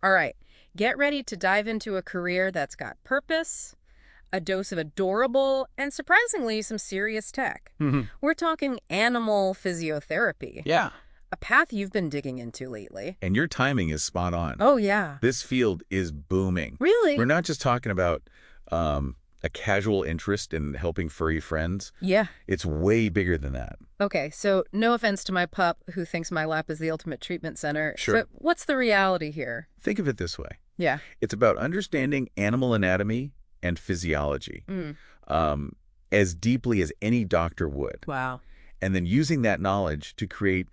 All right, get ready to dive into a career that's got purpose, a dose of adorable, and surprisingly, some serious tech. Mhm. We're talking animal physiotherapy, Yeah. a path you've been digging into lately. And your timing is spot on. Oh, yeah. This field is booming. We're Really? not just talking about a casual interest in helping furry friends. Yeah. It's way bigger than that. Okay, so no offense to my pup who thinks my lap is the ultimate treatment center, Sure. but what's the reality here? Think of it this way. Yeah. It's about understanding animal anatomy and physiology Mm. um, as deeply as any doctor would, Wow. and then using that knowledge to create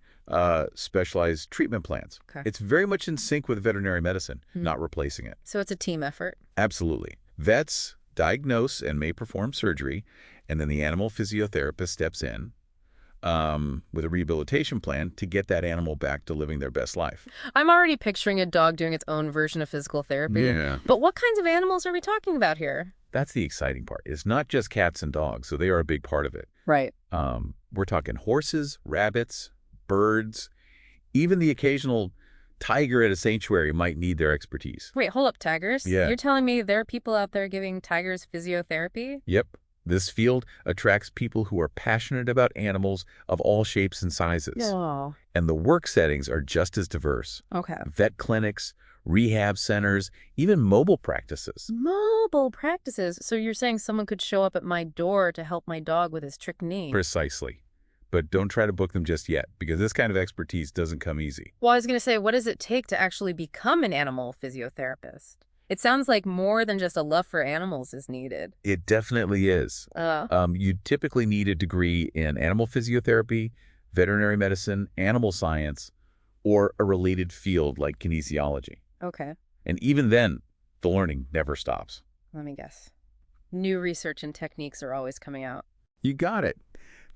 specialized treatment plans. Okay. It's very much in sync with veterinary medicine, Hmm. not replacing it. So it's a team effort. Absolutely. Vets diagnose and may perform surgery, and then the animal physiotherapist steps in with a rehabilitation plan to get that animal back to living their best life. I'm already picturing a dog doing its own version of physical therapy. Yeah. But what kinds of animals are we talking about here? That's the exciting part. It's not just cats and dogs, so they are a big part of it. Right. We're talking horses, rabbits, birds, even the occasional tiger at a sanctuary might need their expertise. Wait, hold up, tigers. Yeah. You're telling me there are people out there giving tigers physiotherapy? Yep. This field attracts people who are passionate about animals of all shapes and sizes. Oh, And the work settings are just as diverse. okay. Vet clinics, rehab centers, even mobile practices. Mobile practices. So you're saying someone could show up at my door to help my dog with his trick knee? Precisely. But don't try to book them just yet, because this kind of expertise doesn't come easy. Well, I was going to say, what does it take to actually become an animal physiotherapist? It sounds like more than just a love for animals is needed. It definitely is. You typically need a degree in animal physiotherapy, veterinary medicine, animal science, or a related field like kinesiology. Okay. And even then, the learning never stops. Let me guess. New research and techniques are always coming out. You got it.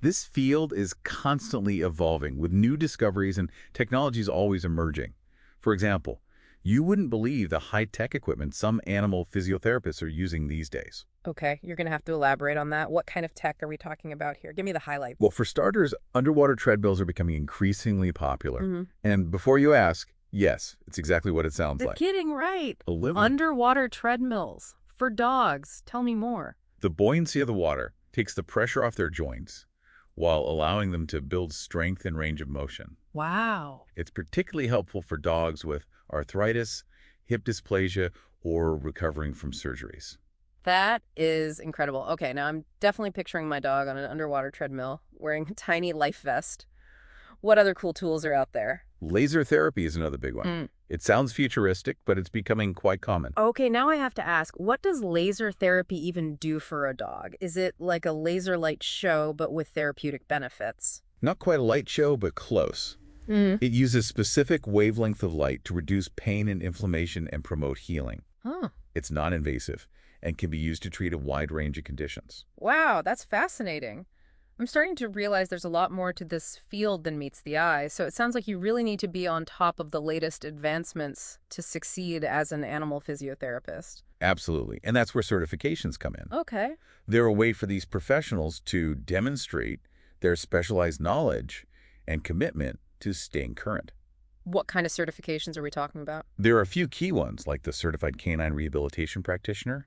This field is constantly evolving with new discoveries and technologies always emerging. For example, you wouldn't believe the high-tech equipment some animal physiotherapists are using these days. Okay, you're going to have to elaborate on that. What kind of tech are we talking about here? Give me the highlights. Well, for starters, underwater treadmills are becoming increasingly popular. Mm-hmm. And before you ask, yes, it's exactly what it sounds You're like. kidding, right? A living. Underwater treadmills for dogs. Tell me more. The buoyancy of the water takes the pressure off their joints while allowing them to build strength and range of motion. Wow. It's particularly helpful for dogs with arthritis, hip dysplasia, or recovering from surgeries. That is incredible. Okay, now I'm definitely picturing my dog on an underwater treadmill wearing a tiny life vest. What other cool tools are out there? Laser therapy is another big one. Mm. It sounds futuristic, but it's becoming quite common. Okay, now I have to ask, what does laser therapy even do for a dog? Is it like a laser light show, but with therapeutic benefits? Not quite a light show, but close. Mm. It uses specific wavelength of light to reduce pain and inflammation and promote healing. Huh. It's non-invasive and can be used to treat a wide range of conditions. Wow, that's fascinating. I'm starting to realize there's a lot more to this field than meets the eye, so it sounds like you really need to be on top of the latest advancements to succeed as an animal physiotherapist. Absolutely. And that's where certifications come in. Okay. They're a way for these professionals to demonstrate their specialized knowledge and commitment to staying current. What kind of certifications are we talking about? There are a few key ones, like the Certified Canine Rehabilitation Practitioner,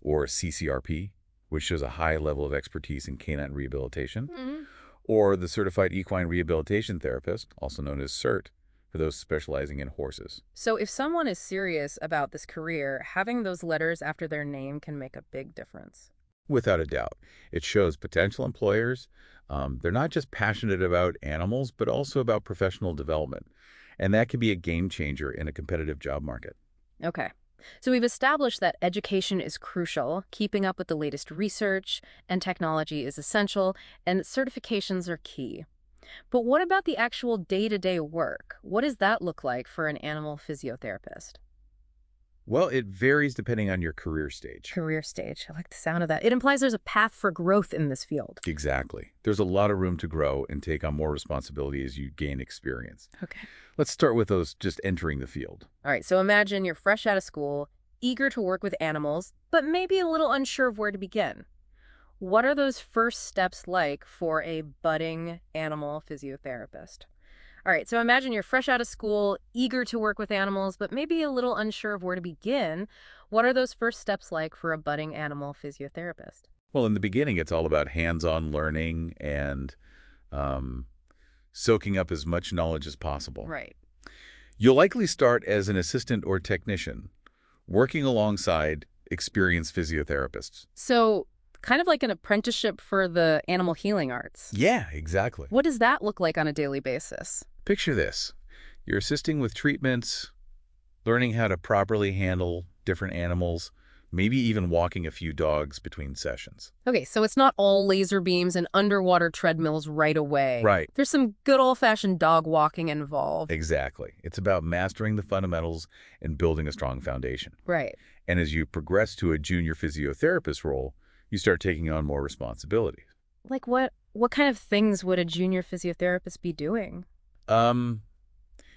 or CCRP, which shows a high level of expertise in canine rehabilitation, Mm. or the Certified Equine Rehabilitation Therapist, also known as CERT, for those specializing in horses. So if someone is serious about this career, having those letters after their name can make a big difference. Without a doubt. It shows potential employers. They're not just passionate about animals, but also about professional development. And that can be a game changer in a competitive job market. Okay. So we've established that education is crucial, keeping up with the latest research and technology is essential, and certifications are key. But what about the actual day-to-day work? What does that look like for an animal physiotherapist? Well, it varies depending on your career stage. Career stage. I like the sound of that. It implies there's a path for growth in this field. Exactly. There's a lot of room to grow and take on more responsibility as you gain experience. Okay. Let's start with those just entering the field. All right, so imagine you're fresh out of school, eager to work with animals, but maybe a little unsure of where to begin. What are those first steps like for a budding animal physiotherapist? All right, so imagine you're fresh out of school, eager to work with animals, but maybe a little unsure of where to begin. What are those first steps like for a budding animal physiotherapist? Well, in the beginning, it's all about hands-on learning and um, soaking up as much knowledge as possible. Right. You'll likely start as an assistant or technician, working alongside experienced physiotherapists. So, kind of like an apprenticeship for the animal healing arts. Yeah, exactly. What does that look like on a daily basis? Picture this. You're assisting with treatments, learning how to properly handle different animals, maybe even walking a few dogs between sessions. Okay, so it's not all laser beams and underwater treadmills right away. Right. There's some good old-fashioned dog walking involved. Exactly. It's about mastering the fundamentals and building a strong foundation. Right. And as you progress to a junior physiotherapist role, you start taking on more responsibilities. Like what kind of things would a junior physiotherapist be doing? Um,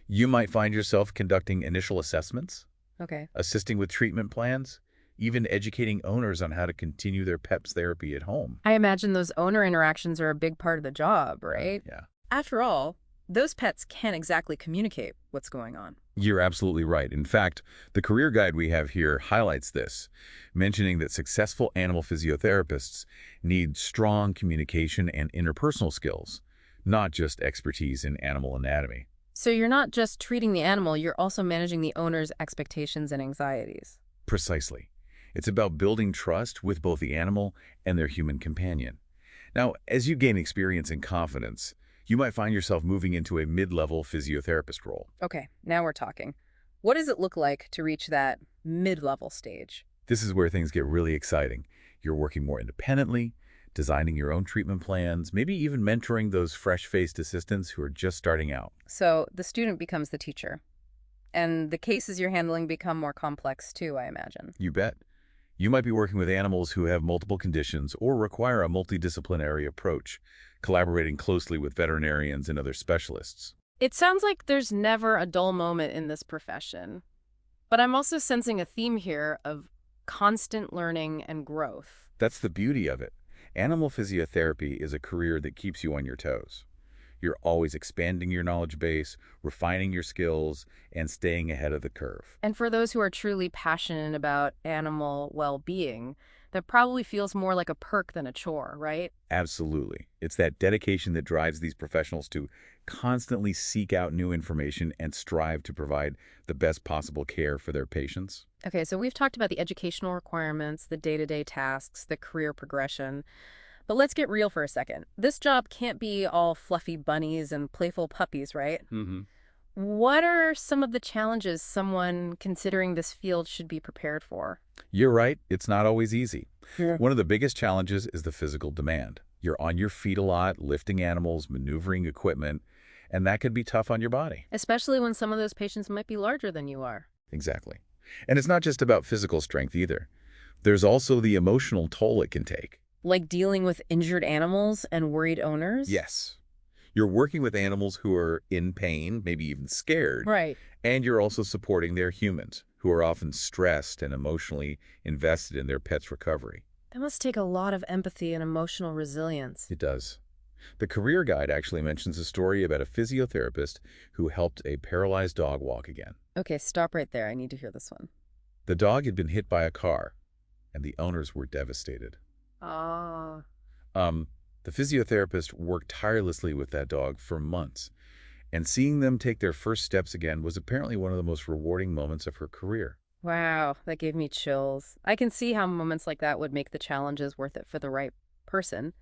you might find yourself conducting initial assessments, Okay. assisting with treatment plans, even educating owners on how to continue their pet's therapy at home. I imagine those owner interactions are a big part of the job, right? Yeah. After all, those pets can't exactly communicate what's going on. You're absolutely right. In fact, the career guide we have here highlights this, mentioning that successful animal physiotherapists need strong communication and interpersonal skills, not just expertise in animal anatomy. So you're not just treating the animal, you're also managing the owner's expectations and anxieties. Precisely. It's about building trust with both the animal and their human companion. Now, as you gain experience and confidence, you might find yourself moving into a mid-level physiotherapist role. Okay, now we're talking. What does it look like to reach that mid-level stage? This is where things get really exciting. You're working more independently, designing your own treatment plans, maybe even mentoring those fresh-faced assistants who are just starting out. So the student becomes the teacher. And the cases you're handling become more complex too, I imagine. You bet. You might be working with animals who have multiple conditions or require a multidisciplinary approach, collaborating closely with veterinarians and other specialists. It sounds like there's never a dull moment in this profession. But I'm also sensing a theme here of constant learning and growth. That's the beauty of it. Animal physiotherapy is a career that keeps you on your toes. You're always expanding your knowledge base, refining your skills, and staying ahead of the curve. And for those who are truly passionate about animal well-being, that probably feels more like a perk than a chore, right? Absolutely. It's that dedication that drives these professionals to constantly seek out new information and strive to provide the best possible care for their patients. Okay, so we've talked about the educational requirements, the day-to-day tasks, the career progression. But let's get real for a second. This job can't be all fluffy bunnies and playful puppies, right? Mm-hmm. What are some of the challenges someone considering this field should be prepared for? You're right, it's not always easy. Yeah. One of the biggest challenges is the physical demand. You're on your feet a lot, lifting animals, maneuvering equipment, and that could be tough on your body. Especially when some of those patients might be larger than you are. Exactly. And it's not just about physical strength either. There's also the emotional toll it can take. Like dealing with injured animals and worried owners? Yes. You're working with animals who are in pain, maybe even scared, Right. and you're also supporting their humans, who are often stressed and emotionally invested in their pet's recovery. That must take a lot of empathy and emotional resilience. It does. The career guide actually mentions a story about a physiotherapist who helped a paralyzed dog walk again. Okay, stop right there. I need to hear this one. The dog had been hit by a car, and the owners were devastated. Ah. The physiotherapist worked tirelessly with that dog for months, and seeing them take their first steps again was apparently one of the most rewarding moments of her career. Wow, that gave me chills. I can see how moments like that would make the challenges worth it for the right person,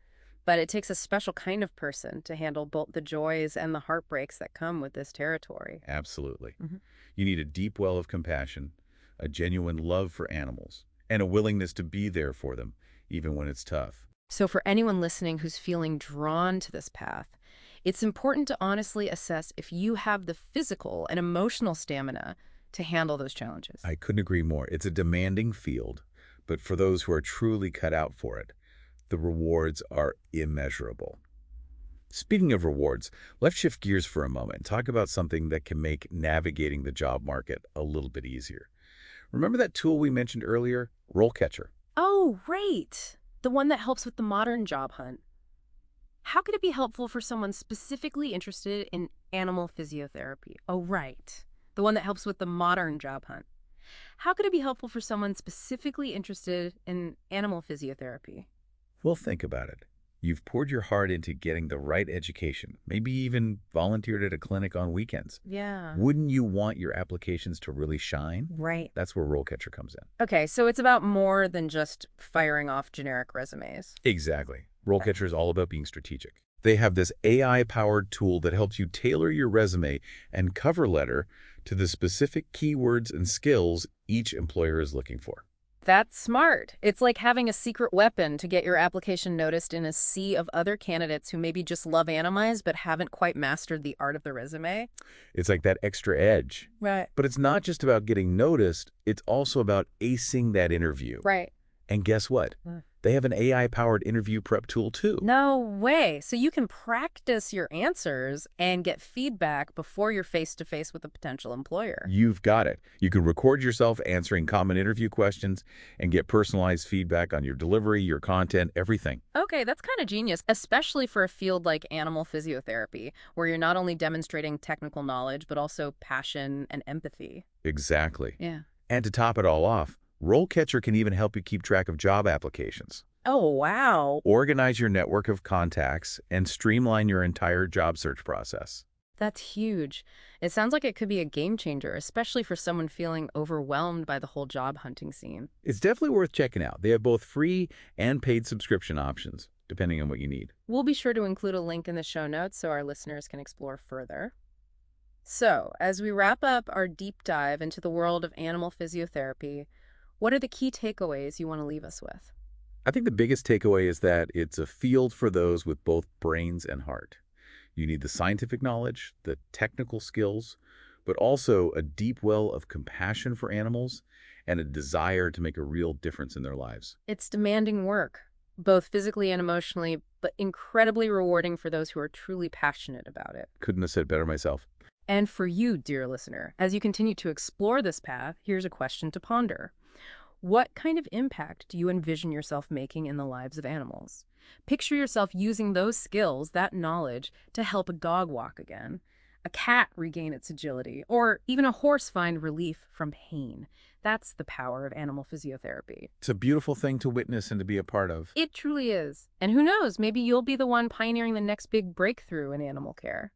but it takes a special kind of person to handle both the joys and the heartbreaks that come with this territory. Absolutely. Mhm. You need a deep well of compassion, a genuine love for animals, and a willingness to be there for them, even when it's tough. So for anyone listening who's feeling drawn to this path, it's important to honestly assess if you have the physical and emotional stamina to handle those challenges. I couldn't agree more. It's a demanding field, but for those who are truly cut out for it, the rewards are immeasurable. Speaking of rewards, let's shift gears for a moment and talk about something that can make navigating the job market a little bit easier. Remember that tool we mentioned earlier, RoleCatcher? Oh, right. The one that helps with the modern job hunt. How could it be helpful for someone specifically interested in Animal Physiotherapy. Oh, right. The one that helps with the modern job hunt. How could it be helpful for someone specifically interested in animal physiotherapy? Well, think about it. You've poured your heart into getting the right education, maybe even volunteered at a clinic on weekends. Yeah. Wouldn't you want your applications to really shine? Right. That's where RoleCatcher comes in. Okay, so it's about more than just firing off generic resumes. Exactly. RoleCatcher is all about being strategic. They have this AI-powered tool that helps you tailor your resume and cover letter to the specific keywords and skills each employer is looking for. That's smart. It's like having a secret weapon to get your application noticed in a sea of other candidates who maybe just love animes but haven't quite mastered the art of the resume. It's like that extra edge. Right. But it's not just about getting noticed, it's also about acing that interview. Right. And guess what? They have an AI-powered interview prep tool too. No way. So you can practice your answers and get feedback before you're face-to-face with a potential employer. You've got it. You can record yourself answering common interview questions and get personalized feedback on your delivery, your content, everything. Okay, that's kind of genius, especially for a field like animal physiotherapy, where you're not only demonstrating technical knowledge, but also passion and empathy. Exactly. Yeah. And to top it all off, RoleCatcher can even help you keep track of job applications, Oh, wow. organize your network of contacts, and streamline your entire job search process. That's huge. It sounds like it could be a game changer, especially for someone feeling overwhelmed by the whole job hunting scene. It's definitely worth checking out. They have both free and paid subscription options, depending on what you need. We'll be sure to include a link in the show notes so our listeners can explore further. So, as we wrap up our deep dive into the world of animal physiotherapy, what are the key takeaways you want to leave us with? I think the biggest takeaway is that it's a field for those with both brains and heart. You need the scientific knowledge, the technical skills, but also a deep well of compassion for animals and a desire to make a real difference in their lives. It's demanding work, both physically and emotionally, but incredibly rewarding for those who are truly passionate about it. Couldn't have said better myself. And for you, dear listener, as you continue to explore this path, here's a question to ponder. What kind of impact do you envision yourself making in the lives of animals? Picture yourself using those skills, that knowledge, to help a dog walk again, a cat regain its agility, or even a horse find relief from pain. That's the power of animal physiotherapy. It's a beautiful thing to witness and to be a part of. It truly is. And who knows, maybe you'll be the one pioneering the next big breakthrough in animal care.